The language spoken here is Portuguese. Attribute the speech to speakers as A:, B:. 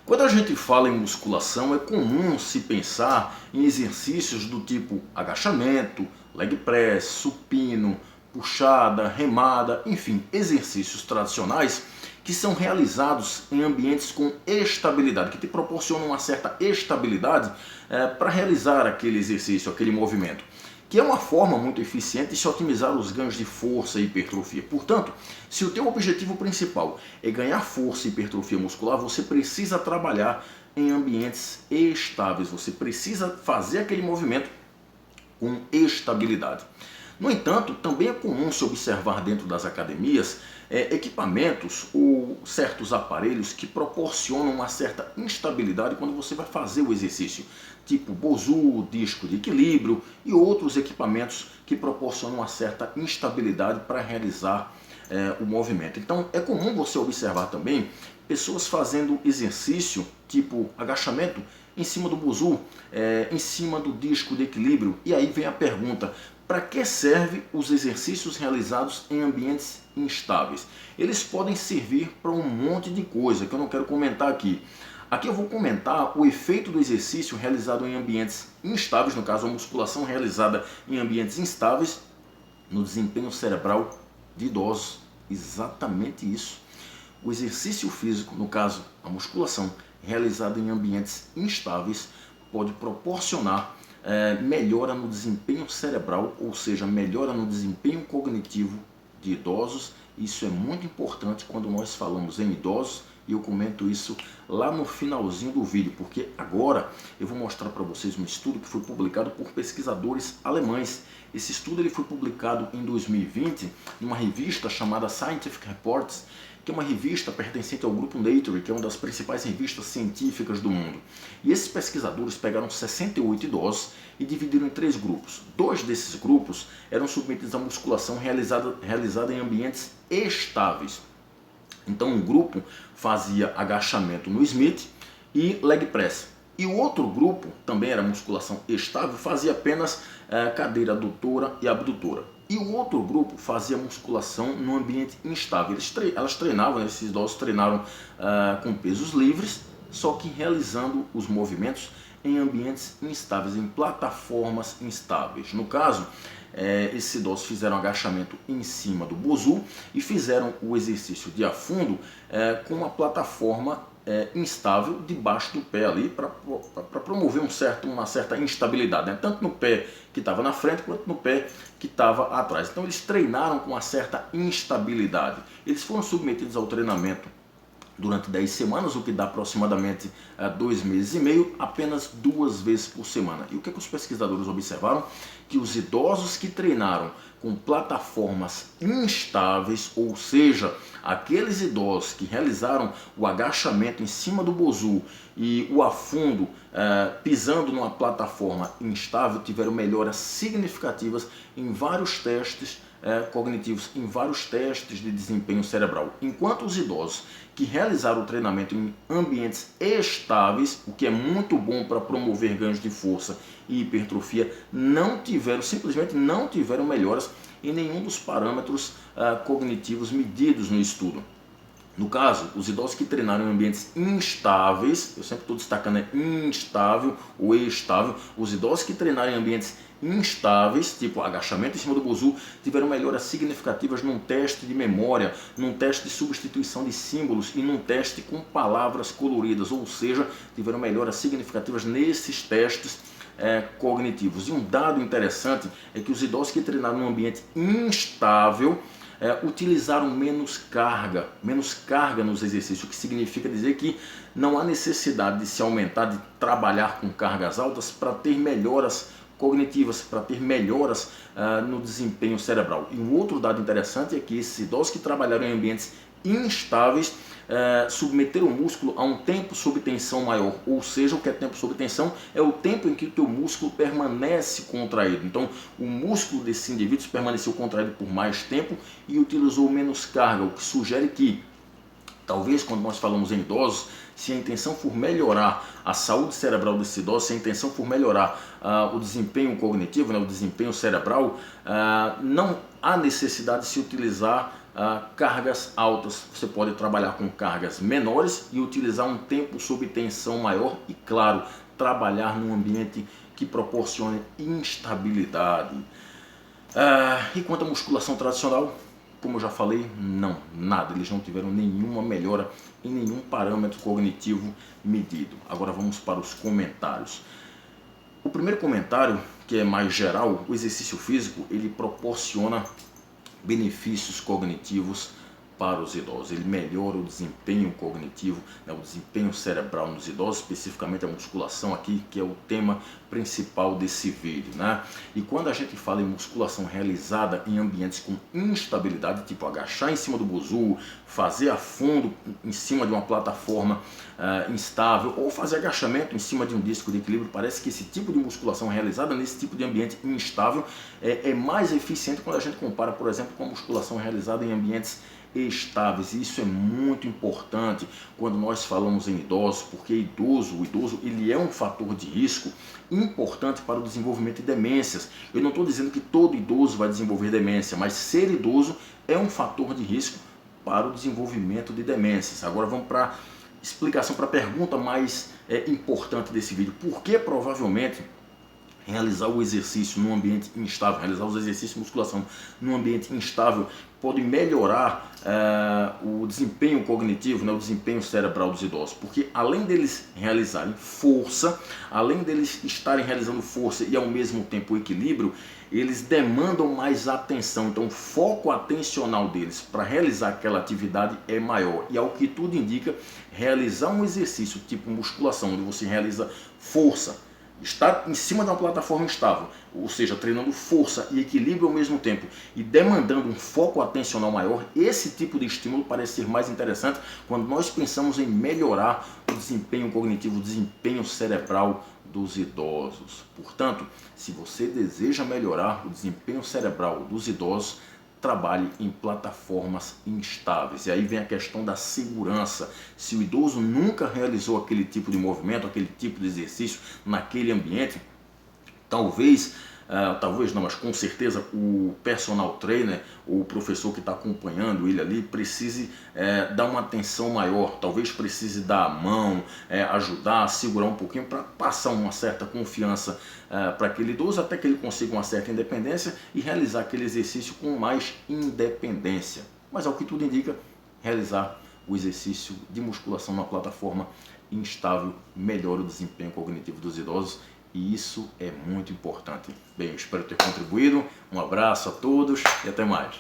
A: Quando a gente fala em musculação, é comum se pensar em exercícios do tipo agachamento, leg press, supino, puxada, remada, enfim, exercícios tradicionais que são realizados em ambientes com estabilidade, que te proporcionam uma certa estabilidade para realizar aquele exercício, aquele movimento, que é uma forma muito eficiente de se otimizar os ganhos de força e hipertrofia. Portanto, se o teu objetivo principal é ganhar força e hipertrofia muscular, você precisa trabalhar em ambientes estáveis, você precisa fazer aquele movimento com estabilidade. No entanto, também é comum se observar dentro das academias equipamentos ou certos aparelhos que proporcionam uma certa instabilidade quando você vai fazer o exercício, tipo Bosu, disco de equilíbrio e outros equipamentos que proporcionam uma certa instabilidade para realizar o movimento. Então é comum você observar também pessoas fazendo exercício tipo agachamento em cima do buzu, em cima do disco de equilíbrio. E aí vem a pergunta: para que servem os exercícios realizados em ambientes instáveis? Eles podem servir para um monte de coisa que eu não quero comentar aqui. Aqui eu vou comentar o efeito do exercício realizado em ambientes instáveis, no caso a musculação realizada em ambientes instáveis, no desempenho cerebral de idosos. Exatamente isso. O exercício físico, no caso a musculação, realizada em ambientes instáveis, pode proporcionar melhora no desempenho cerebral, ou seja, melhora no desempenho cognitivo de idosos. Isso é muito importante quando nós falamos em idosos, e eu comento isso lá no finalzinho do vídeo, porque agora eu vou mostrar para vocês um estudo que foi publicado por pesquisadores alemães. Esse estudo ele foi publicado em 2020 em uma revista chamada Scientific Reports, que é uma revista pertencente ao grupo Nature, que é uma das principais revistas científicas do mundo. E esses pesquisadores pegaram 68 idosos e dividiram em 3 grupos. 2 desses grupos eram submetidos à musculação realizada em ambientes estáveis. Então um grupo fazia agachamento no Smith e leg press. E o outro grupo, também era musculação estável, fazia apenas cadeira adutora e abdutora. E o outro grupo fazia musculação no ambiente instável. Elas treinavam, esses idosos treinaram com pesos livres, só que realizando os movimentos em ambientes instáveis, em plataformas instáveis. No caso, esses idosos fizeram agachamento em cima do Bosu e fizeram o exercício de afundo com uma plataforma instável debaixo do pé ali, para promover uma certa instabilidade, né? Tanto no pé que estava na frente quanto no pé que estava atrás. Então eles treinaram com uma certa instabilidade. Eles foram submetidos ao treinamento durante 10 semanas, o que dá aproximadamente 2 meses e meio, apenas 2 vezes por semana. E o que os pesquisadores observaram? Que os idosos que treinaram com plataformas instáveis, ou seja, aqueles idosos que realizaram o agachamento em cima do Bosu e o afundo pisando numa plataforma instável, tiveram melhoras significativas em vários testes cognitivos, em vários testes de desempenho cerebral. Enquanto os idosos que realizaram o treinamento em ambientes estáveis, o que é muito bom para promover ganhos de força e hipertrofia, simplesmente não tiveram melhoras em nenhum dos parâmetros cognitivos medidos no estudo. No caso, os idosos que treinaram em ambientes instáveis, eu sempre estou destacando instável ou estável, os idosos que treinaram em ambientes instáveis, tipo agachamento em cima do Bosu, tiveram melhoras significativas num teste de memória, num teste de substituição de símbolos e num teste com palavras coloridas, ou seja, tiveram melhoras significativas nesses testes cognitivos. E um dado interessante é que os idosos que treinaram num ambiente instável utilizaram menos carga nos exercícios, o que significa dizer que não há necessidade de se aumentar, de trabalhar com cargas altas para ter melhoras cognitivas, para ter melhoras no desempenho cerebral. E um outro dado interessante é que esses idosos que trabalharam em ambientes instáveis submeteram o músculo a um tempo sob tensão maior, ou seja, o que é tempo sob tensão? É o tempo em que o teu músculo permanece contraído. Então o músculo desses indivíduos permaneceu contraído por mais tempo e utilizou menos carga, o que sugere que talvez quando nós falamos em idosos, se a intenção for melhorar a saúde cerebral desse idoso, se a intenção for melhorar o desempenho cognitivo, né, o desempenho cerebral, não há necessidade de se utilizar cargas altas. Você pode trabalhar com cargas menores e utilizar um tempo sob tensão maior e, claro, trabalhar num ambiente que proporcione instabilidade. E quanto à musculação tradicional, como eu já falei, nada. Eles não tiveram nenhuma melhora em nenhum parâmetro cognitivo medido. Agora vamos para os comentários. O primeiro comentário, que é mais geral: o exercício físico ele proporciona benefícios cognitivos para os idosos. Ele melhora o desempenho cognitivo, o desempenho cerebral nos idosos, especificamente a musculação aqui, que é o tema principal desse vídeo, E quando a gente fala em musculação realizada em ambientes com instabilidade, tipo agachar em cima do buzu, fazer a fundo em cima de uma plataforma instável, ou fazer agachamento em cima de um disco de equilíbrio, parece que esse tipo de musculação realizada nesse tipo de ambiente instável é mais eficiente quando a gente compara, por exemplo, com a musculação realizada em ambientes estáveis. E isso é muito importante quando nós falamos em idosos, porque o idoso ele é um fator de risco importante para o desenvolvimento de demências. Eu não estou dizendo que todo idoso vai desenvolver demência, mas ser idoso é um fator de risco para o desenvolvimento de demências. Agora vamos para a explicação, para a pergunta mais importante desse vídeo: por que provavelmente realizar o exercício num ambiente instável, realizar os exercícios de musculação num ambiente instável pode melhorar o desempenho cognitivo, o desempenho cerebral dos idosos? Porque além deles realizarem força, além deles estarem realizando força e ao mesmo tempo equilíbrio, eles demandam mais atenção. Então o foco atencional deles para realizar aquela atividade é maior. E ao que tudo indica, realizar um exercício tipo musculação, onde você realiza força, estar em cima de uma plataforma estável, ou seja, treinando força e equilíbrio ao mesmo tempo e demandando um foco atencional maior, esse tipo de estímulo parece ser mais interessante quando nós pensamos em melhorar o desempenho cognitivo, o desempenho cerebral dos idosos. Portanto, se você deseja melhorar o desempenho cerebral dos idosos, trabalhe em plataformas instáveis. E aí vem a questão da segurança. Se o idoso nunca realizou aquele tipo de movimento, aquele tipo de exercício naquele ambiente, talvez não, mas com certeza o personal trainer, ou o professor que está acompanhando ele ali, precise dar uma atenção maior, talvez precise dar a mão, ajudar a segurar um pouquinho para passar uma certa confiança para aquele idoso, até que ele consiga uma certa independência e realizar aquele exercício com mais independência. Mas ao que tudo indica, realizar o exercício de musculação na plataforma instável melhora o desempenho cognitivo dos idosos. E isso é muito importante. Bem, eu espero ter contribuído. Um abraço a todos e até mais.